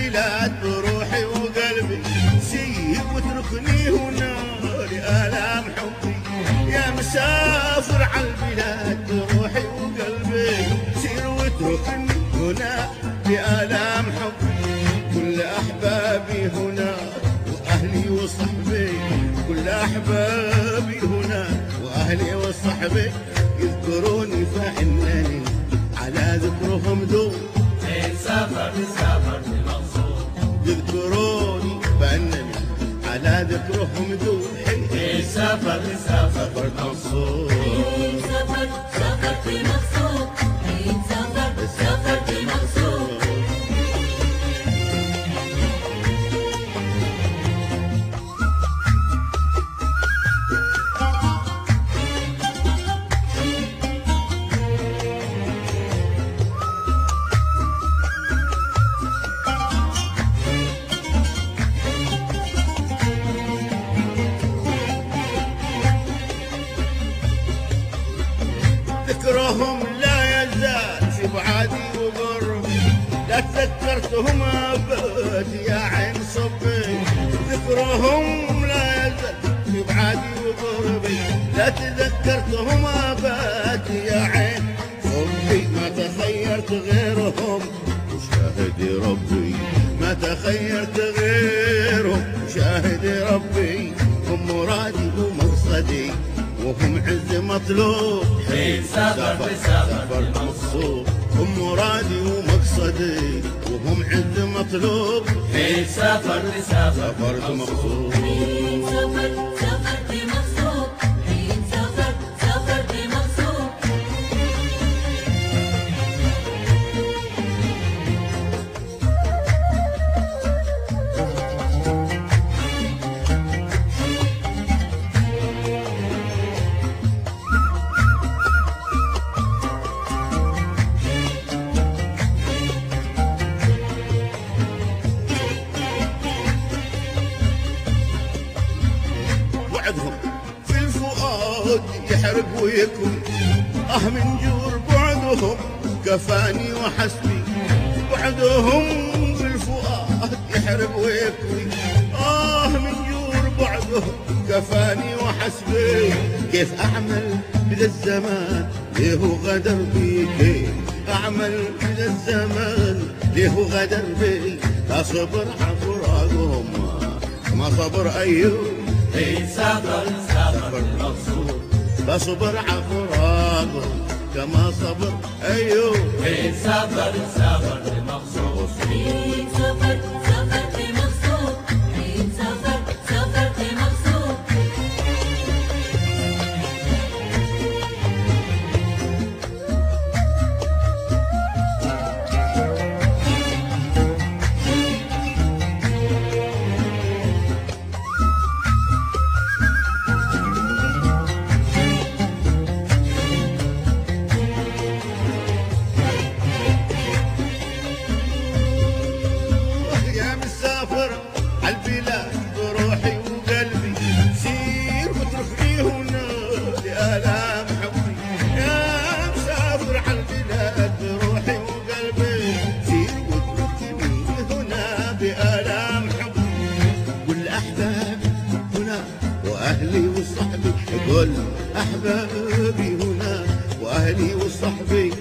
البلاد بروحي وقلبي، سيب واتركني هنا لآلام حبي. يا مسافر عالبلاد بروحي وقلبي، سير واتركني هنا لآلام حبي. كل أحبابي هنا وأهلي وصحبي، كل أحبابي هنا وأهلي وصحبي، يذكروني فإنني على ذكرهم دوم. سافر المقصود، يذكروني فإنني على ذكرهم دوم. سافر المقصود، سافرت المقصود، سافرت المقصود. ذكرهم لا يزال في بعادي وقربي، لا تذكرتهم أبد يا عين صبي. ذكرهم لا يزال في بعادي وقربي، لا تذكرتهم أبد يا عين صبي. ما تخيرت غيرهم وشاهدي ربي، ما تخيرت غيرهم وشاهدي ربي. هم مرادي ومقصدي وهم عز مطلوب. سافر المقصود، هم مرادي ومقصدي وهم عز مطلوب. سافر المقصود، سافرت المقصود، سافرت المقصود. وعدهم في الفؤاد يحرق ويكوي، من جور بعدهم كفاني وحسبي. بعدهم في الفؤاد يحرق ويكوي، من جور بعدهم كفاني وحسبي. كيف أعمل بذا الزمان ليه غدر بي، كيف أعمل بذا الزمان ليه غدر بي. لا صبر عن فراقهم ما صبر أيوب. سافر المقصود، لا صبر عن فراقهم كما صبر أيوب. سافر المقصود، سافرت المقصود، سافرت المقصود. يا مسافر عالبلاد بروحي وقلبي، سير واتركني هنا لآلام حبي. يا مسافر عالبلاد بروحي وقلبي، سير واتركني هنا بآلام حبي. كل أحبابي هنا وأهلي وصحبي، كل أحبابي هنا وأهلي وصحبي،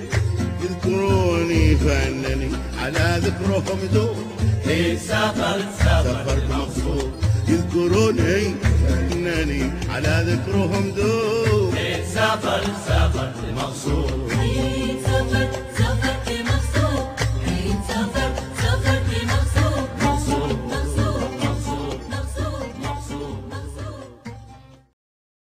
يذكروني فأنني على ذكرهم دوم. سافر المقصود، يذكروني فأنني على ذكرهم دوم. سافر المقصود. سافرت